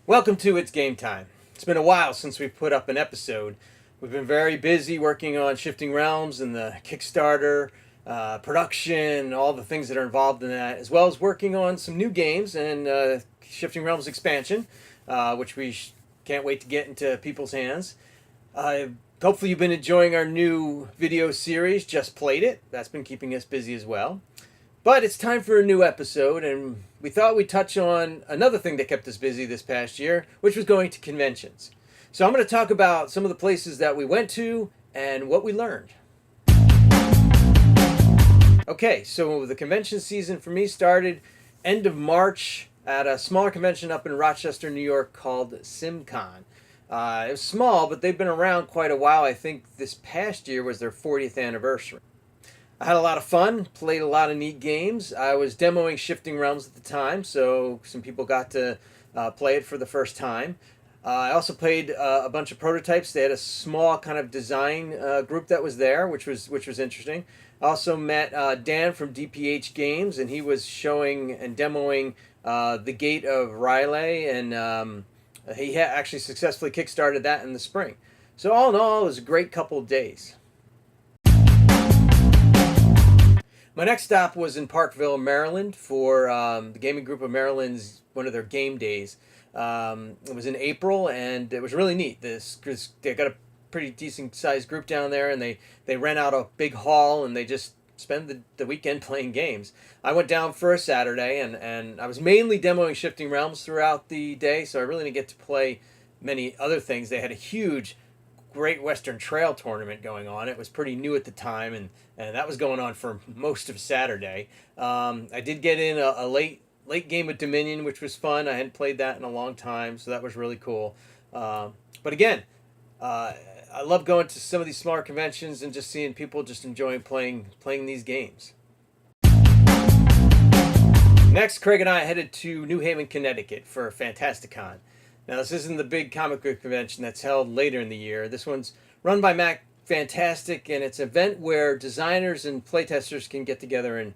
Welcome to It's Game Time. It's been a while since we've put up an episode. We've been very busy working on Shifting Realms and the Kickstarter, production, all the things that are involved in that, as well as working on some new games and Shifting Realms expansion, which can't wait to get into people's hands. Hopefully, you've been enjoying our new video series, Just Played It. That's been keeping us busy as well. But it's time for a new episode, and we thought we'd touch on another thing that kept us busy this past year, which was going to conventions. So I'm going to talk about some of the places that we went to and what we learned. Okay, so the convention season for me started end of March at a smaller convention up in Rochester, New York called SimCon. It was small, but they've been around quite a while. I think this past year was their 40th anniversary. I had a lot of fun, played a lot of neat games. I was demoing Shifting Realms at the time, so some people got to play it for the first time. I also played a bunch of prototypes. They had a small kind of design group that was there, which was interesting. I also met Dan from DPH Games, and he was showing and demoing the Gate of R'lyeh, and he actually successfully kickstarted that in the spring. So all in all, it was a great couple of days. My next stop was in Parkville, Maryland, for the Gaming Group of Maryland's one of their game days. It was in April, and it was really neat. They got a pretty decent sized group down there, and they rent out a big hall, and they just spend the weekend playing games. I went down for a Saturday, and I was mainly demoing Shifting Realms throughout the day, so I really didn't get to play many other things. They had a huge Great Western Trail tournament going on. It was pretty new at the time, and that was going on for most of Saturday. I did get in a late game of Dominion, which was fun. I hadn't played that in a long time, so that was really cool. But again, I love going to some of these smaller conventions and just seeing people just enjoying playing these games. Next, Craig and I headed to New Haven, Connecticut for Fantasticon. Now, this isn't the big comic book convention that's held later in the year. This one's run by Mac Fantastic, and it's an event where designers and playtesters can get together and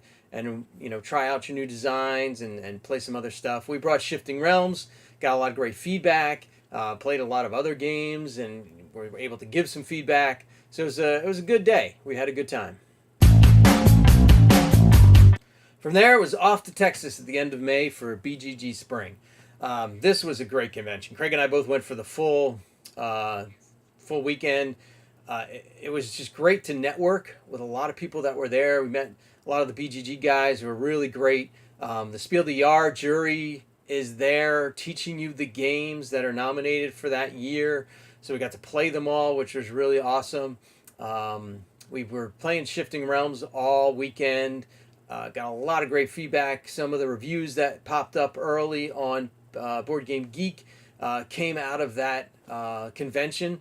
try out your new designs and play some other stuff. We brought Shifting Realms, got a lot of great feedback, played a lot of other games, and were able to give some feedback. So it was a good day. We had a good time. From there, it was off to Texas at the end of May for BGG Spring. This was a great convention. Craig and I both went for the full weekend. It was just great to network with a lot of people that were there. We met a lot of the BGG guys who were really great. The Spiel des Jahres jury is there teaching you the games that are nominated for that year. So we got to play them all, which was really awesome. We were playing Shifting Realms all weekend. Got a lot of great feedback. Some of the reviews that popped up early on Board Game Geek came out of that convention.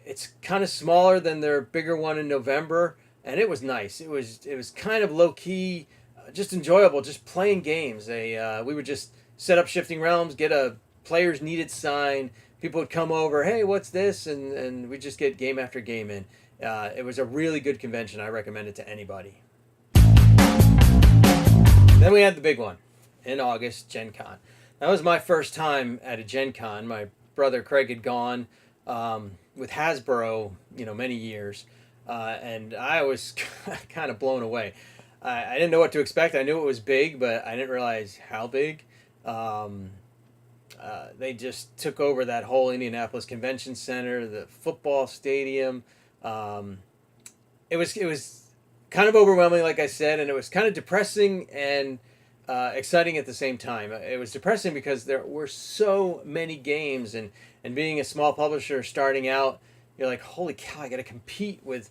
It's kind of smaller than their bigger one in November, and it was nice. It was kind of low key, just enjoyable, just playing games. We would just set up Shifting Realms, get a players needed sign. People would come over, hey, what's this? And we just get game after game in. It was a really good convention. I recommend it to anybody. Then we had the big one in August, Gen Con. That was my first time at a Gen Con. My brother Craig had gone with Hasbro, many years, and I was kind of blown away. I didn't know what to expect. I knew it was big, but I didn't realize how big. They just took over that whole Indianapolis Convention Center, the football stadium. It was kind of overwhelming, like I said, and it was kind of depressing and exciting at the same time. It was depressing because there were so many games, and being a small publisher starting out, you're like, holy cow, I got to compete with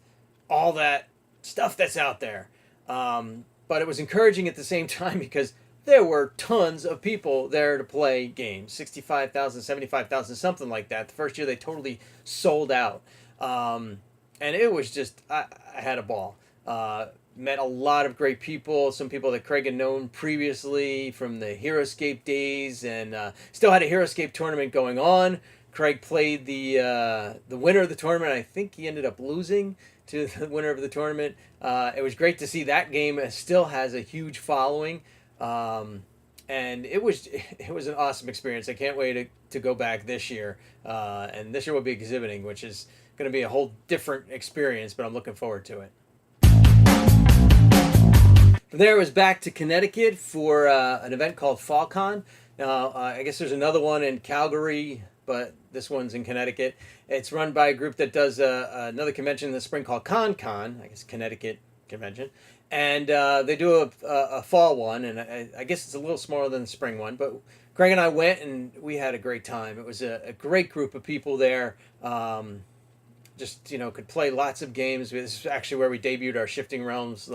all that stuff that's out there. But it was encouraging at the same time because there were tons of people there to play games, 65,000, 75,000, something like that. The first year they totally sold out. And it was just, I had a ball. Met a lot of great people, some people that Craig had known previously from the HeroScape days, and still had a HeroScape tournament going on. Craig played the winner of the tournament. I think he ended up losing to the winner of the tournament. It was great to see that game still has a huge following. and it was an awesome experience. I can't wait to go back this year, and this year we'll be exhibiting, which is going to be a whole different experience, but I'm looking forward to it. From there, I was back to Connecticut for an event called FallCon. Now, I guess there's another one in Calgary, but this one's in Connecticut. It's run by a group that does another convention in the spring called ConCon, I guess Connecticut Convention. And they do a fall one, and I guess it's a little smaller than the spring one. But Greg and I went, and we had a great time. It was a great group of people there. Just, could play lots of games. This is actually where we debuted our Shifting Realms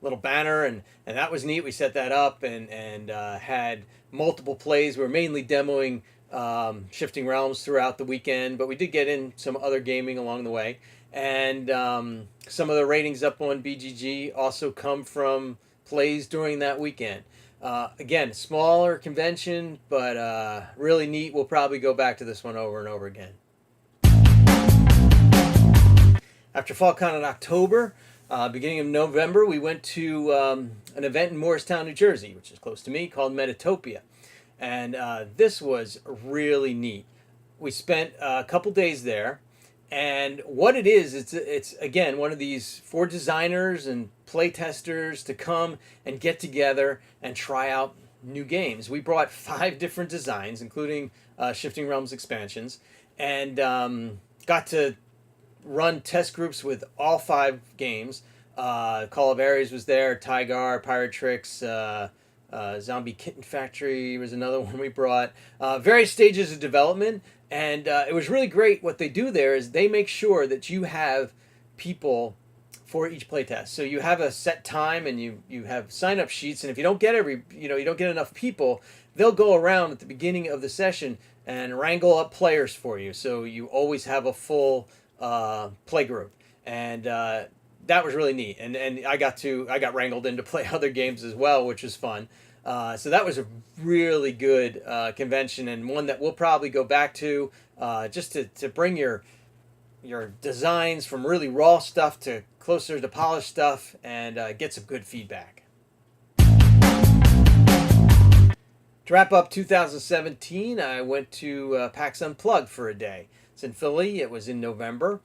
little banner, and that was neat. We set that up and had multiple plays. We were mainly demoing Shifting Realms throughout the weekend, but we did get in some other gaming along the way. And some of the ratings up on BGG also come from plays during that weekend. Again, smaller convention, but really neat. We'll probably go back to this one over and over again. After FallCon in October, beginning of November, we went to an event in Morristown, New Jersey, which is close to me, called Metatopia. And this was really neat. We spent a couple days there. And what it is, it's again, one of these for designers and play testers to come and get together and try out new games. We brought 5 different designs, including Shifting Realms expansions, and got to run test groups with all 5 games. Call of Ares was there, Tygar, Pirate Tricks, Zombie Kitten Factory was another one we brought. Various stages of development, and it was really great. What they do there is they make sure that you have people for each playtest. So you have a set time, and you have sign-up sheets, and if you don't get you don't get enough people, they'll go around at the beginning of the session and wrangle up players for you. So you always have a full play group, and that was really neat. And I got wrangled in to play other games as well, which was fun. So that was a really good convention, and one that we'll probably go back to just to bring your designs from really raw stuff to closer to polished stuff, and get some good feedback. To wrap up 2017, I went to PAX Unplugged for a day. It's in Philly. It was in November.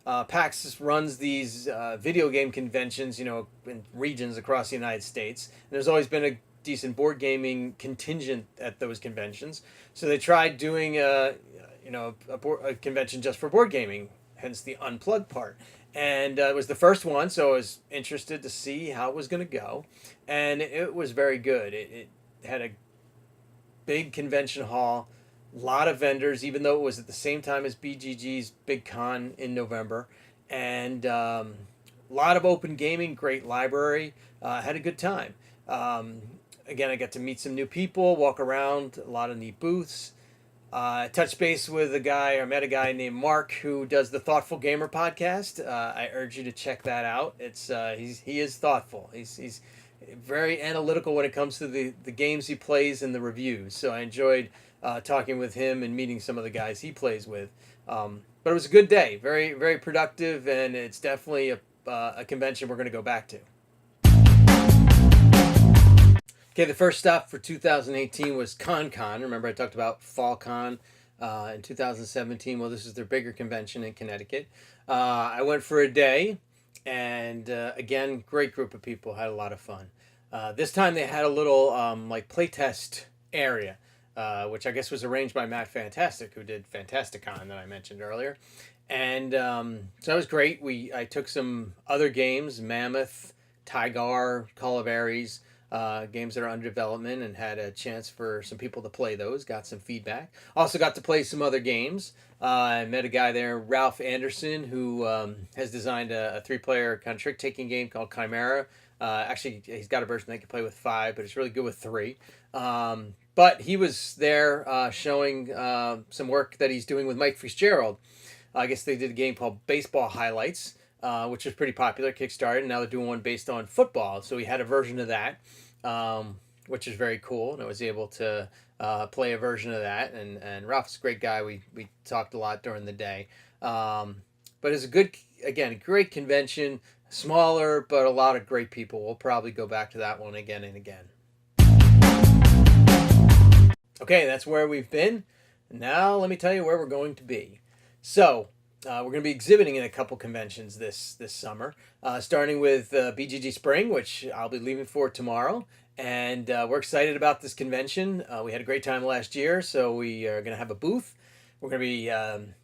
PAX runs these video game conventions, in regions across the United States. And there's always been a decent board gaming contingent at those conventions. So they tried doing a convention just for board gaming, hence the Unplugged part. And it was the first one, so I was interested to see how it was going to go. And it was very good. It had a big convention hall, a lot of vendors, even though it was at the same time as BGG's big con in November, and a lot of open gaming, great library. Had a good time. Again, I got to meet some new people, walk around, a lot of neat booths. Touched base with I met a guy named Mark who does the Thoughtful Gamer podcast. I urge you to check that out. He is thoughtful. He's very analytical when it comes to the games he plays and the reviews. So I enjoyed talking with him and meeting some of the guys he plays with. But it was a good day, very, very productive, and it's definitely a convention we're going to go back to. Okay, the first stop for 2018 was ConCon. Remember I talked about FallCon in 2017. Well, this is their bigger convention in Connecticut. I went for a day, and again, great group of people. Had a lot of fun. This time they had a little playtest area, which I guess was arranged by Matt Fantastic, who did Fantasticon that I mentioned earlier. And so that was great. I took some other games, Mammoth, Tygar, Call of Ares, games that are under development, and had a chance for some people to play those, got some feedback. Also got to play some other games. I met a guy there, Ralph Anderson, who has designed a 3-player kind of trick-taking game called Chimera. Actually, he's got a version that can play with 5, but it's really good with 3. But he was there showing some work that he's doing with Mike Fitzgerald. I guess they did a game called Baseball Highlights, which was pretty popular, Kickstarted, and now they're doing one based on football. So we had a version of that, which is very cool, and I was able to play a version of that. And Ralph's a great guy. We talked a lot during the day. But it's a great convention, smaller, but a lot of great people. We'll probably go back to that one again and again. Okay, that's where we've been. Now let me tell you where we're going to be. So we're going to be exhibiting in a couple conventions this summer, starting with BGG Spring, which I'll be leaving for tomorrow. And we're excited about this convention. We had a great time last year, so we are going to have a booth. We're going to be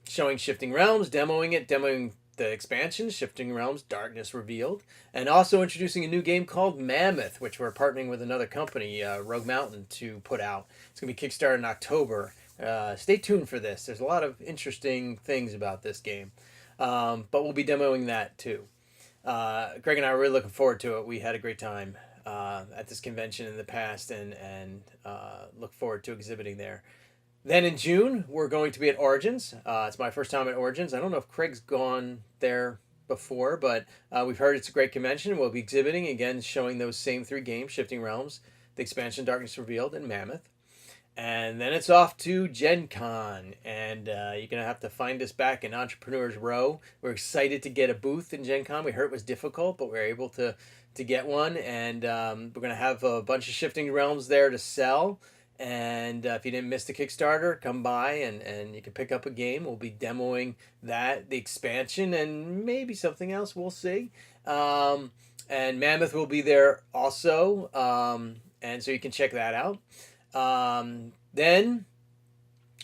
showing Shifting Realms, demoing the expansion, Shifting Realms Darkness Revealed, and also introducing a new game called Mammoth, which we're partnering with another company, Rogue Mountain, to put out. It's going to be kickstarted in October. Stay tuned for this. There's a lot of interesting things about this game, but we'll be demoing that too. Greg and I are really looking forward to it. We had a great time at this convention in the past, and look forward to exhibiting there. Then in June, we're going to be at Origins. It's my first time at Origins. I don't know if Craig's gone there before, but we've heard it's a great convention. We'll be exhibiting, again, showing those same three games, Shifting Realms, the expansion Darkness Revealed, and Mammoth. And then it's off to Gen Con, and you're going to have to find us back in Entrepreneurs Row. We're excited to get a booth in Gen Con. We heard it was difficult, but we were able to get one, and we're going to have a bunch of Shifting Realms there to sell. And if you didn't miss the Kickstarter, come by and you can pick up a game. We'll be demoing that, the expansion, and maybe something else. We'll see. And Mammoth will be there also, and so you can check that out. Then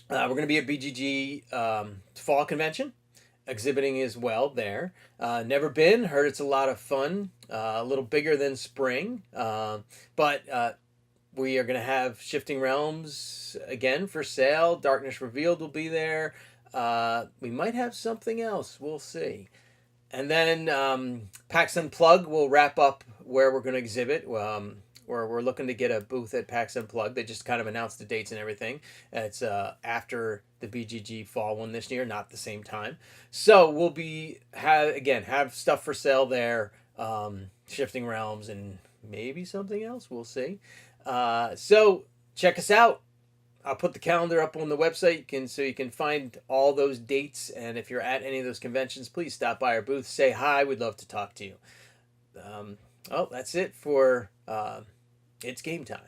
we're going to be at BGG Fall Convention, exhibiting as well there. Never been, heard it's a lot of fun, a little bigger than Spring, but we are going to have Shifting Realms again for sale. Darkness Revealed will be there. We might have something else. We'll see. And then PAX Unplugged will wrap up where we're going to exhibit. We're looking to get a booth at PAX Unplugged. They just kind of announced the dates and everything. It's after the BGG Fall one this year, not the same time. So we'll be have stuff for sale there. Shifting Realms and maybe something else. We'll see. So check us out. I'll put the calendar up on the website so you can find all those dates. And if you're at any of those conventions, please stop by our booth. Say hi. We'd love to talk to you. That's it for It's Game Time.